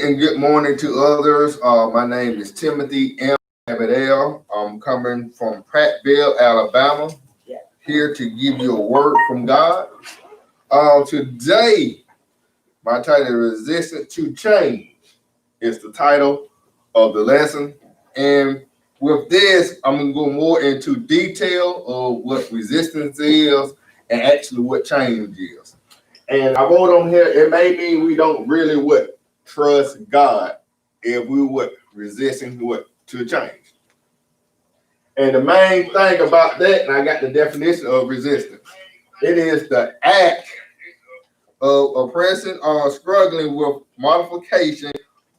and good morning to others. My name is Timothy M. Abedel. I'm coming from Prattville, Alabama, here to give you a word from God. Today, my title is Resistant to Change is the title of the lesson. And with this, I'm going to go more into detail of what resistance is and actually what change is. And I wrote on here, it may mean we don't really trust God if we resisting to change. And the main thing about that, and I got the definition of resistance, it is the act of oppressing or struggling with modification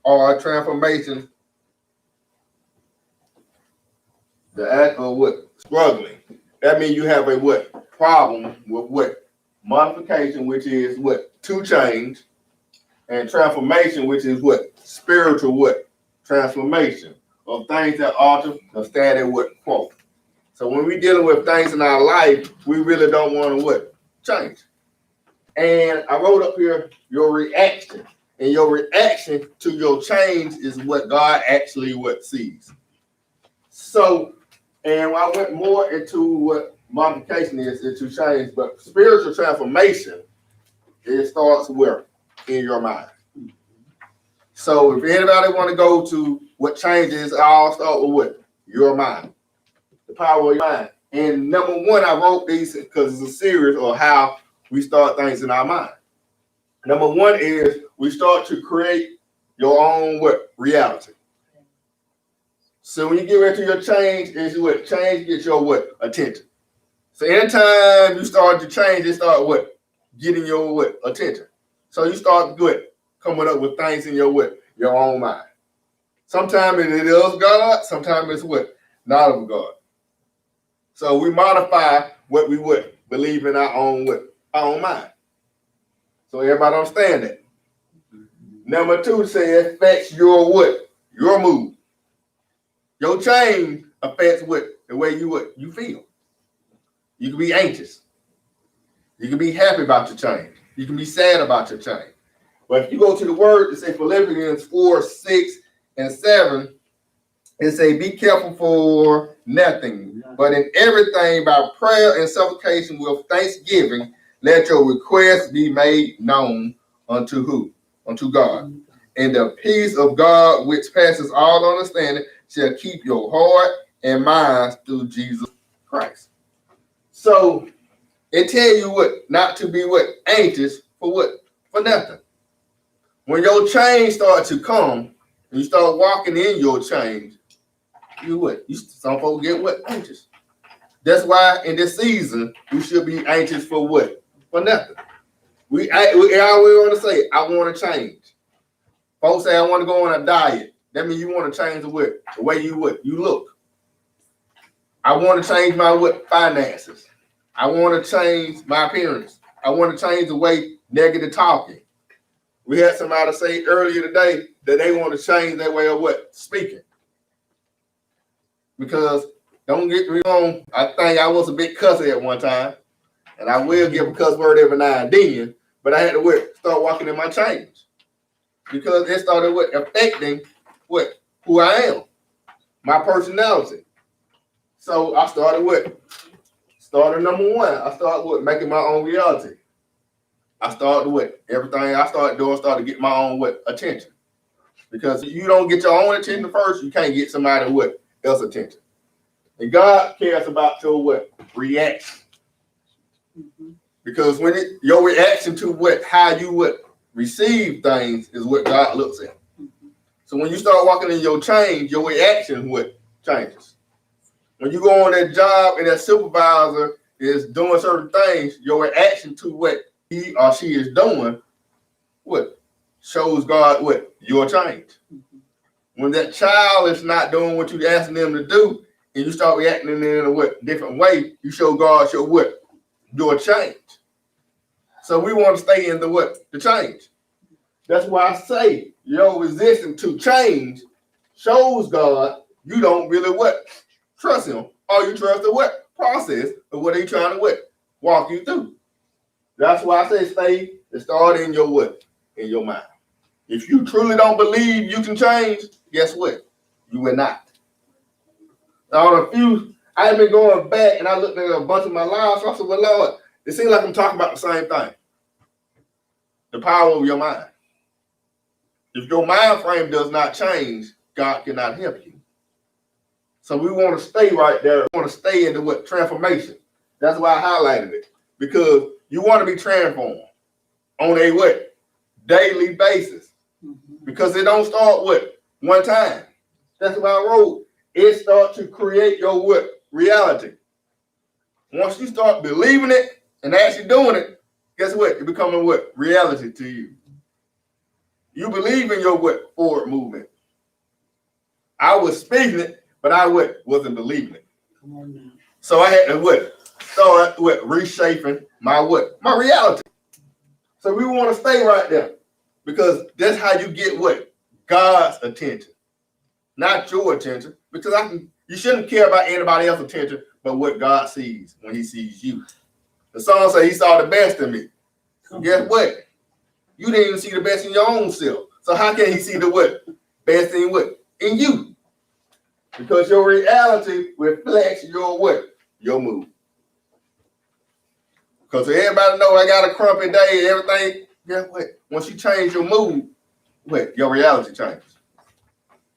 or transformation. The act of struggling. That means you have a problem with modification, which is to change, and transformation, which is spiritual transformation of things that alter the status quo. So when we're dealing with things in our life, we really don't want to change. And I wrote up here your reaction. And your reaction to your change is what God actually sees. So, and I went more into what modification is to change, but spiritual transformation, it starts where? In your mind. So if anybody want to go to what changes, I'll start with your mind. The power of your mind. And number one, I wrote these because it's a series of how we start things in our mind. Number one is we start to create your own reality. So when you get ready to your change, is change gets your attention. So anytime you start to change, it start getting your attention. So you start coming up with things in your own mind. Sometimes it is God, sometimes it's not of God. So we modify what we believe in our own mind. So everybody understand that. Number two says it affects your your mood. Your change affects the way you feel. You can be anxious. You can be happy about your change. You can be sad about your change. But if you go to the word, it says Philippians 4, 6, and 7, it say, be careful for nothing, but in everything by prayer and supplication with thanksgiving, let your requests be made known unto who? Unto God. And the peace of God, which passes all understanding, shall keep your heart and minds through Jesus Christ. So it tell you not to be anxious for nothing. When your change starts to come and you start walking in your change, some folks get anxious. That's why in this season we should be anxious for for nothing. We always want to say, I want to change. Folks say I want to go on a diet. That means you want to change the way you look. I want to change my finances. I want to change my appearance. I want to change the way negative talking. We had somebody say earlier today that they want to change their way of speaking. Because don't get me wrong, I think I was a big cusser at one time, and I will give a cuss word every now and then, but I had to start walking in my change because it started affecting who I am, my personality. So I started number one. I started making my own reality. I started everything I started doing started to get my own attention. Because if you don't get your own attention first, you can't get somebody else attention. And God cares about your reaction. Because when your reaction to how you receive things is what God looks at. So when you start walking in your change, your reaction changes. When you go on that job and that supervisor is doing certain things, your reaction to what he or she is doing, shows God your change. When that child is not doing what you're asking them to do, and you start reacting in a different way, you show God your change. So we want to stay in the change. That's why I say your resistance to change shows God you don't really trust him, or you trust the process of what he's trying to walk you through. That's why I say start in your mind. If you truly don't believe you can change, guess what? You will not. I've been going back and I looked at a bunch of my lives. So I said, well, Lord, it seems like I'm talking about the same thing. The power of your mind. If your mind frame does not change, God cannot help you. So we want to stay right there. We want to stay into what? Transformation. That's why I highlighted it. Because you want to be transformed on a what? Daily basis. Because it don't start what? One time. That's why I wrote. It starts to create your what? Reality. Once you start believing it and actually doing it, guess what? It becoming what? Reality to you. You believe in your what? Forward movement. I was speaking it, but I what? Wasn't believing it. Come on now. So I had to what? Start what? Reshaping my what? My reality. So we want to stay right there. Because that's how you get what? God's attention. Not your attention. Because you shouldn't care about anybody else's attention, but what God sees when he sees you. The song says he saw the best in me. So guess what? You didn't even see the best in your own self. So how can he see the what? Best in what? In you. Because your reality reflects your what? Your mood. Because everybody know I got a crumpy day, everything. Guess what? Once you change your mood, what? Your reality changes.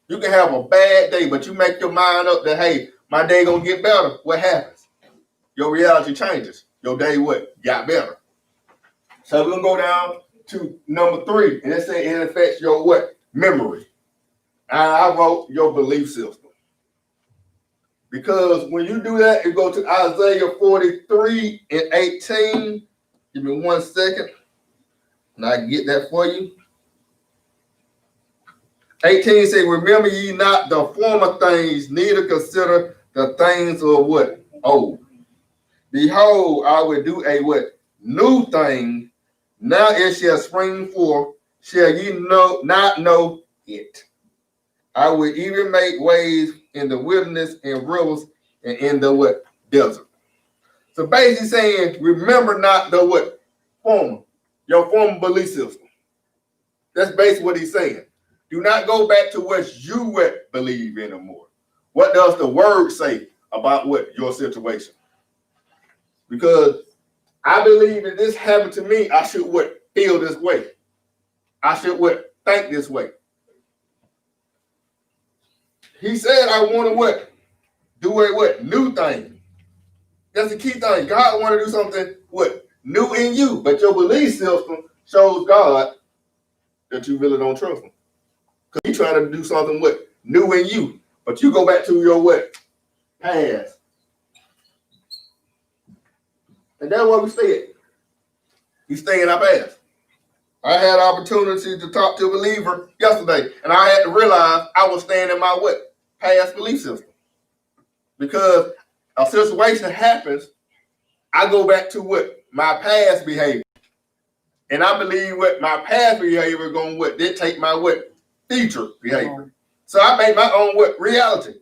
You can have a bad day, but you make your mind up that, hey, my day gonna get better. What happens? Your reality changes. Your day what? Got better. So we're gonna go down to number 3, and it says it affects your what? Memory. And I wrote your belief system. Because when you do that, you go to Isaiah 43:18. Give me 1 second, and I can get that for you. 18 say, remember ye not the former things, neither consider the things of what? Old. Behold, I will do a what? New thing. Now it shall spring forth. Shall ye not know it? I will even make ways in the wilderness and rivers and in the what? Desert. So basically saying, remember not the what? Former. Your former belief system. That's basically what he's saying. Do not go back to what you what believe anymore. What does the word say about what? Your situation? Because I believe if this happened to me, I should what? Feel this way. I should what? Think this way. He said, I want to what? Do a what? New thing. That's the key thing. God want to do something what? New in you. But your belief system shows God that you really don't trust him. Because he's trying to do something what? New in you. But you go back to your what? Past. And that's where we stay at. We stay in our past. I had opportunity to talk to a believer yesterday, and I had to realize I was staying in my what? Past belief system. Because a situation happens, I go back to what? My past behavior. And I believe what my past behavior is going to what? Dictate my what? Future behavior. So I made my own what? Reality.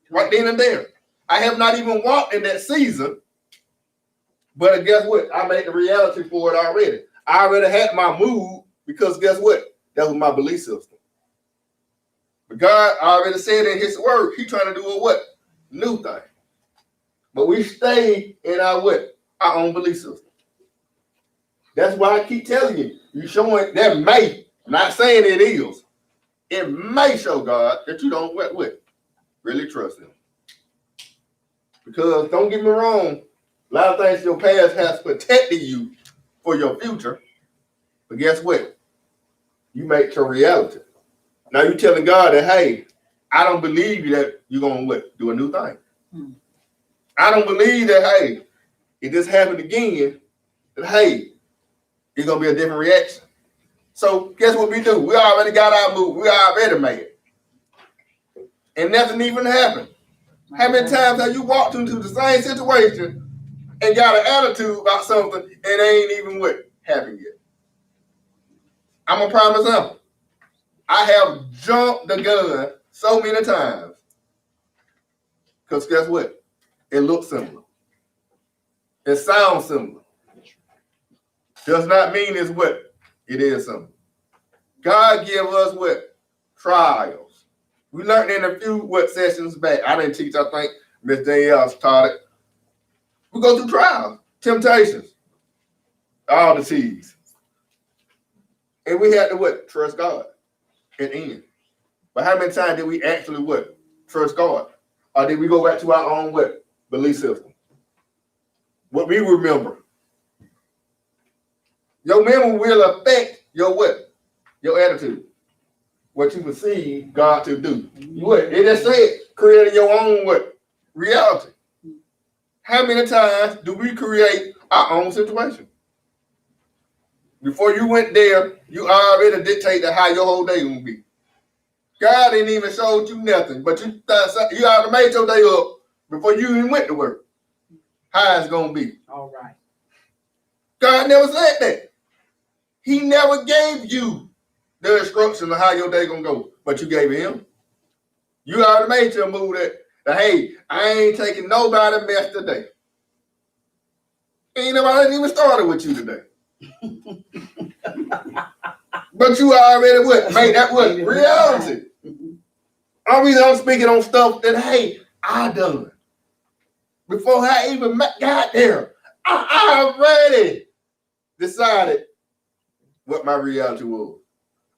Right then and there. I have not even walked in that season. But guess what? I made the reality for it already. I already had my mood because guess what? That was my belief system. But God already said in his word, he's trying to do a what? New thing. But we stay in our what? Our own belief system. That's why I keep telling you, you showing that may, I'm not saying it is, it may show God that you don't what? Really trust him. Because don't get me wrong, a lot of things your past has protected you for your future. But guess what? You make your reality. Now you're telling God that, hey, I don't believe you that you're going to what? Do a new thing. I don't believe that, hey, if this happened again, that, hey, it's going to be a different reaction. So guess what we do? We already got our move. We already made it. And nothing even happened. How many times have you walked into the same situation and got an attitude about something and it ain't even what happened yet? I'm a prime example. I have jumped the gun so many times. Because guess what? It looks similar. It sounds similar. Does not mean it's what? It is similar. God give us what? Trials. We learned in a few sessions back. I didn't teach, I think Miss Danielle taught it. We go through trials, temptations, all the T's. And we had to what? Trust God at the end. But how many times did we actually what? Trust God? Or did we go back to our own what? Belief system? What we remember. Your memory will affect your what? Your attitude. What you perceive God to do. What? It just said, creating your own what? Reality. How many times do we create our own situation? Before you went there, you already dictated how your whole day will be. God didn't even show you nothing, but you already made your day up before you even went to work. How it's gonna be. All right. God never said that. He never gave you the instruction of how your day gonna go, but you gave it him. You already made your move that hey, I ain't taking nobody mess today. Ain't nobody even started with you today. But you already what? Made that what? Reality. Only reason I'm speaking on stuff that, hey, I done. Before I even got there, I already decided what my reality was.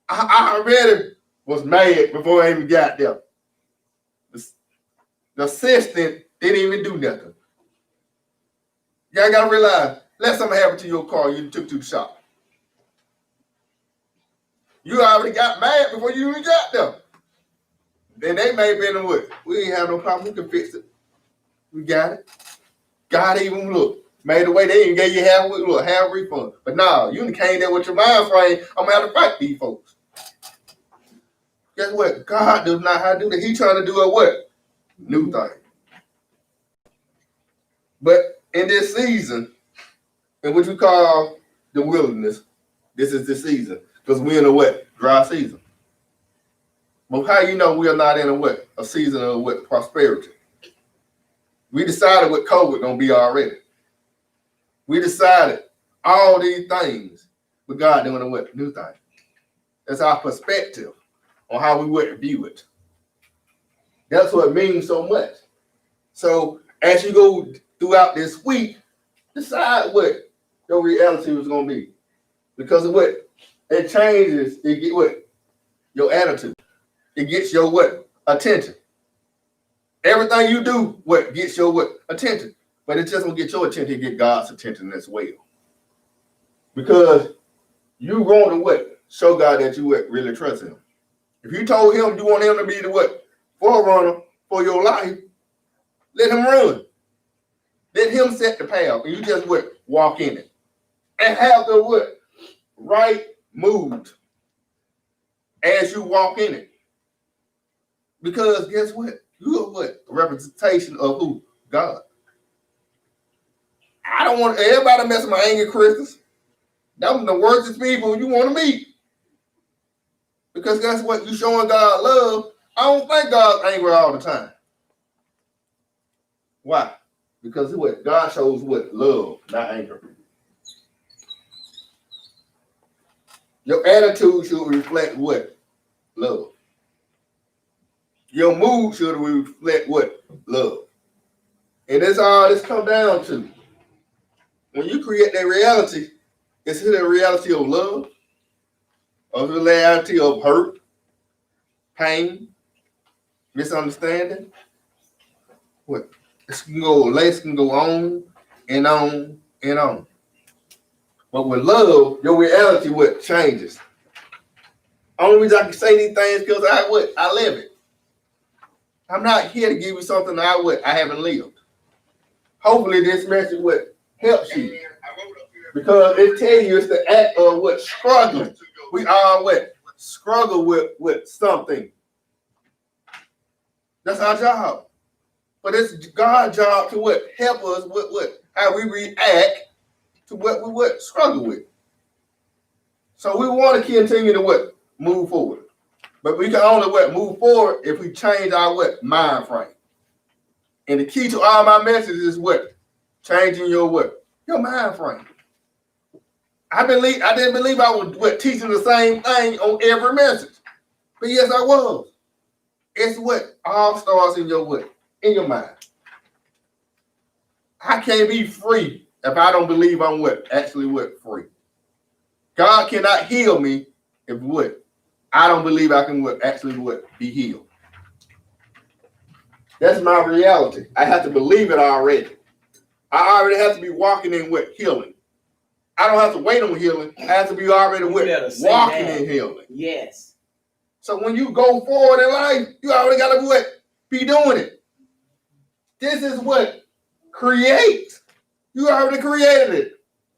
I already was mad before I even got there. The assistant didn't even do nothing. Y'all gotta realize, let something happen to your car you took to the shop. You already got mad before you even got there. Then they may have been what? We ain't have no problem. We can fix it. We got it. God even made a way. They even gave you half refund. But no, you came there with your mind frame. I'm gonna have to fight these folks. Guess what? God does not how to do that. He trying to do a what? New thing. But in this season, in which we call the wilderness, this is the season. Because we're in a what? Dry season. But how you know we are not in a what? A season of what? Prosperity. We decided what COVID gonna be already. We decided all these things, but God doing a what? New thing. That's our perspective on how we would view it. That's what it means so much. So as you go throughout this week, decide what your reality was gonna be. Because of what? It changes, it get what? Your attitude. It gets your what? Attention. Everything you do, what? Gets your what? Attention. But it just won't get your attention, it get God's attention as well. Because you want to what? Show God that you what? Really trust him. If you told him you want him to be the what? Forerunner for your life, let him run. Let him set the path. And you just what? Walk in it. And have the what? Right mood as you walk in it. Because guess what? You are what? A representation of who? God. I don't want everybody messing with my angry Christians. Them the worstest people you want to meet. Because guess what? You showing God love. I don't think God's angry all the time. Why? Because what? God shows what? Love, not anger. Your attitude should reflect what? Love. Your mood should reflect what? Love. And that's all this comes down to. When you create that reality, is it a reality of love? Or the reality of hurt, pain, misunderstanding? What? This can go on and on and on. But with love, your reality what changes. Only reason I can say these things because I live it. I'm not here to give you something I haven't lived. Hopefully this message what helps you. Because it tells you it's the act of what struggling. We all what struggle with something. That's our job. But it's God's job to what help us with what how we react to what we what struggle with. So we want to continue to what move forward. But we can only what move forward if we change our what mind frame. And the key to all my messages is what? Changing your what? Your mind frame. I didn't believe I was teaching the same thing on every message. But yes, I was. It's all starts in your in your mind. I can't be free if I don't believe I'm actually free. God cannot heal me if I don't believe I can actually be healed. That's my reality. I have to believe it already. I already have to be walking in healing. I don't have to wait on healing. I have to be already walking in healing. Yes. So when you go forward in life, you already got to be doing it. This is what creates. You already created it.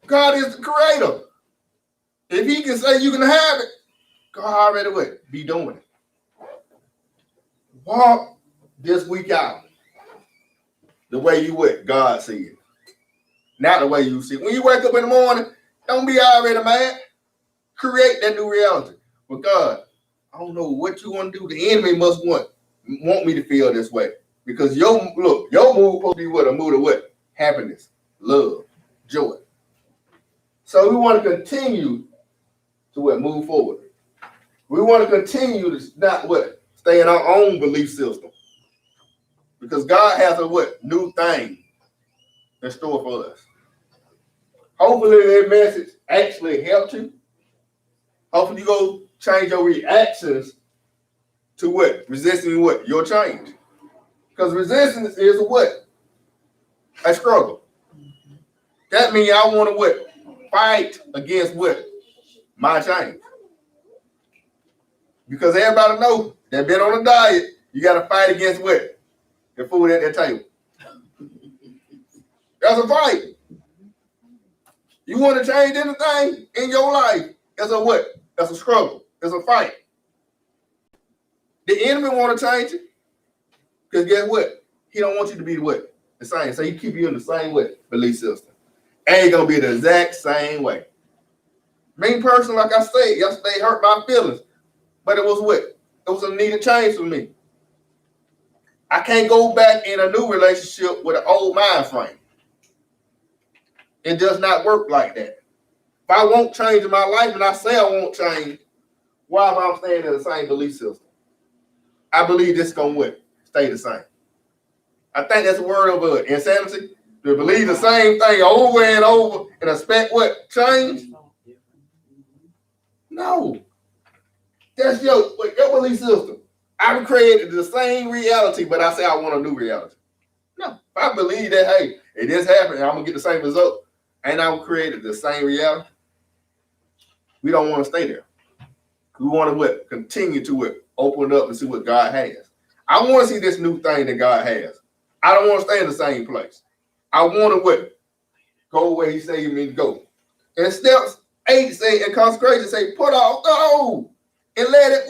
God is the creator. If he can say you can have it, God already be doing it. Walk this week out the way you God see it. Not the way you see it. When you wake up in the morning, don't be already mad. Create that new reality. But God, I don't know what you want to do. The enemy must want me to feel this way. Because your mood supposed to be a mood of happiness, love, joy. So we want to continue to move forward. We want to continue to not stay in our own belief system. Because God has a new thing in store for us. Hopefully that message actually helped you. Hopefully you go change your reactions to resisting your change. Because resistance is a struggle. That means I want to fight against my change. Because everybody knows that been on a diet, you got to fight against the food at their table. That's a fight. You want to change anything in your life, it's a That's a struggle. It's a fight. The enemy want to change it. Because guess what? He don't want you to be the same. So he keep you in the same belief system. Ain't gonna be the exact same way. Me personally, like I said, yesterday hurt my feelings. But it was it was a needed change for me. I can't go back in a new relationship with an old mind frame. It does not work like that. If I won't change in my life and I say I won't change, why if I'm staying in the same belief system? I believe this is gonna stay the same. I think that's a word of insanity. To believe the same thing over and over and expect change? No. That's your belief system. I've created the same reality, but I say I want a new reality. No. If I believe that, hey, it is happening, I'm going to get the same result, and I've created the same reality, we don't want to stay there. We want to continue to open up and see what God has. I want to see this new thing that God has. I don't want to stay in the same place. I want to go where he say you mean to go. And steps 8 say in consecration say, put off the old and let it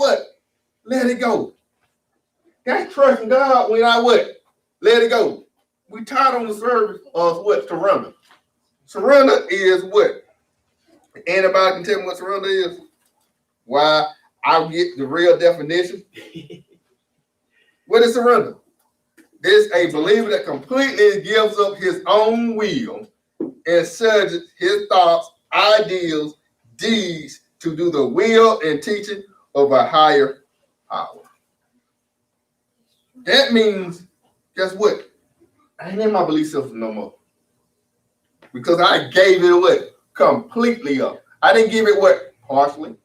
Let it go. That's trusting God when I let it go. We taught on the service of surrender. Surrender is Anybody can tell me what surrender is? Why I get the real definition. What is surrender? This a believer that completely gives up his own will and subjects his thoughts, ideals, deeds to do the will and teaching of a higher power. That means, guess what? I ain't in my belief system no more. Because I gave it completely up. I didn't give it partially.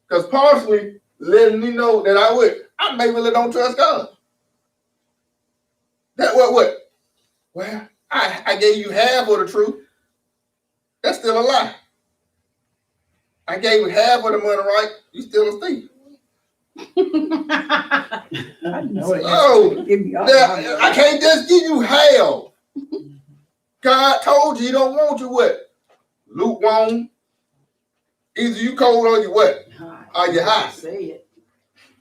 Because partially letting me know that I maybe really don't trust God. That Well, I gave you half of the truth. That's still a lie. I gave you half of the money, right? You still a thief. I know it. I can't just give you half. God told you he don't want you lukewarm. Either you cold or you or you hot.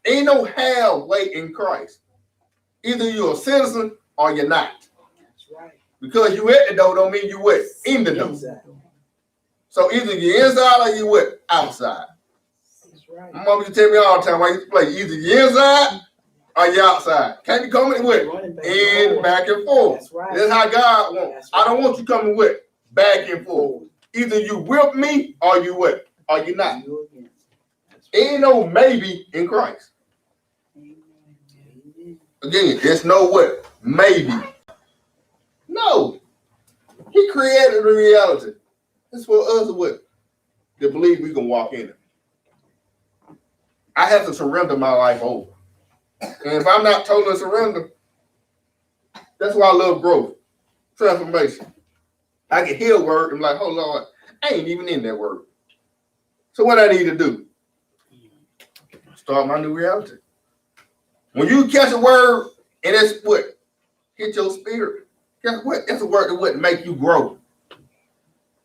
Ain't no halfway in Christ. Either you're a citizen or you're not. That's right. Because you at the door don't mean you in the door. Exactly. So either you're inside or you outside. That's right. My mom used to tell me all the time, I used to play, either you're inside or you're outside. Can't be coming in back and forth. That's right. That's how God wants. Right. I don't want you coming back and forth. Either you with me or you what? Or you not. You against it. That's right. Ain't no maybe in Christ. Amen. Again, there's no what? Maybe. No. He created the reality. It's for us what? To believe we can walk in it. I have to surrender my life over. And if I'm not totally surrendered, that's why I love growth, transformation. I can hear a word and be like, oh Lord, I ain't even in that word. So what I need to do? Start my new reality. When you catch a word and it's what? Hit your spirit. Guess what? That's a word that would make you grow.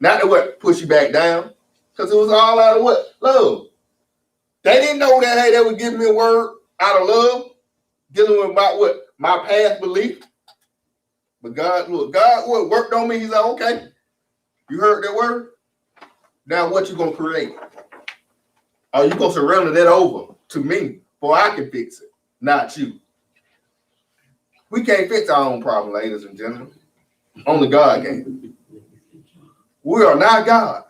Not to what? Push you back down. Because it was all out of what? Love. They didn't know that, hey, they would give me a word out of love, dealing with about what? My past belief. But God, look, God what worked on me. He's like, okay, you heard that word? Now what you gonna create? Are you gonna surrender that over to me before I can fix it, not you? We can't fix our own problem, ladies and gentlemen. Only God can. We are not God.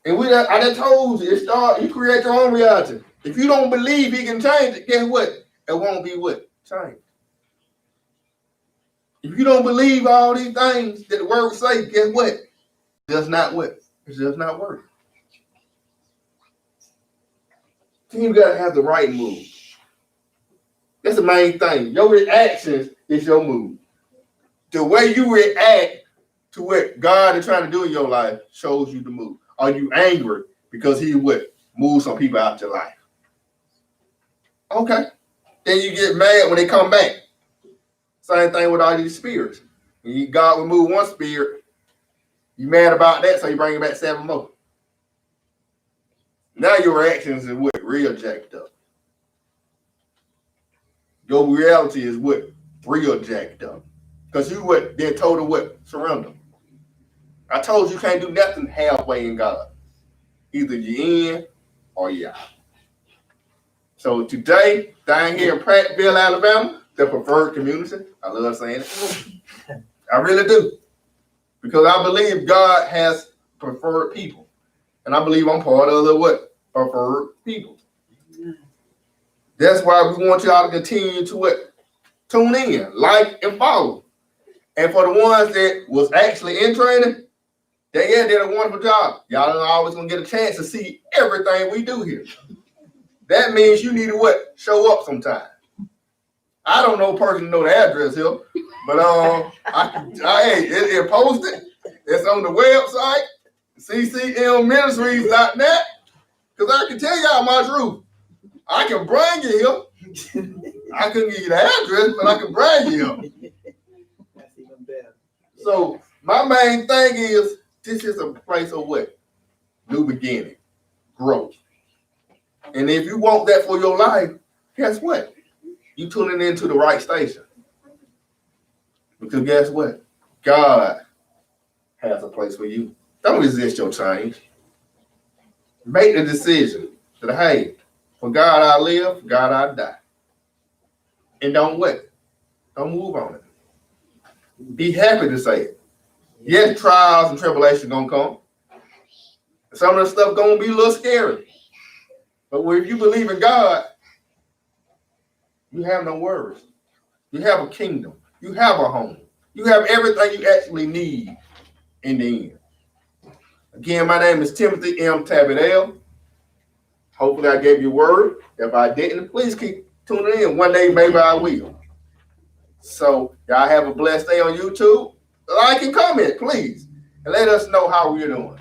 And I done told you, you create your own reality. If you don't believe he can change it, guess what? It won't be what? Change. If you don't believe all these things that the word say, guess what? It does not what? It does not work. You gotta have the right move. That's the main thing. Your reactions is your move. The way you react to what God is trying to do in your life shows you the move. Are you angry because he would move some people out your life? Okay. Then you get mad when they come back. Same thing with all these spirits. God will move one spirit. You mad about that, so you bring back 7 more. Now your reactions is what? Real jacked up. Your reality is what? Real jacked up. Because you what? They're told to what? Surrender. I told you can't do nothing halfway in God. Either you're in or you're out. So today, down here in Prattville, Alabama, the preferred community, I love saying it. I really do. Because I believe God has preferred people. And I believe I'm part of the what? Preferred people. That's why we want y'all to continue to what? Tune in, like, and follow. And for the ones that was actually in training, they did a wonderful job. Y'all are always gonna get a chance to see everything we do here. That means you need to what? Show up sometime. I don't know person know the address here, but it posted. It's on the website, ccmministries.net. Because I can tell y'all my truth. I can bring you here. I couldn't give you the address, but I can bring you here. That's even better. So my main thing is this is a place of what? New beginning, growth. And if you want that for your life, guess what? You tuning into the right station. Because guess what? God has a place for you. Don't resist your change. Make the decision that, hey, for God I live, for God I die. And don't what? Don't move on it. Be happy to say it. Yes, trials and tribulations gonna come. Some of the stuff gonna be a little scary. But if you believe in God, you have no worries. You have a kingdom. You have a home. You have everything you actually need in the end. Again, my name is Timothy M. Tabitell. Hopefully I gave you a word. If I didn't, please keep tuning in. One day, maybe I will. So y'all have a blessed day on YouTube. Like and comment, please. And let us know how we're doing.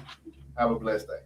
Have a blessed day.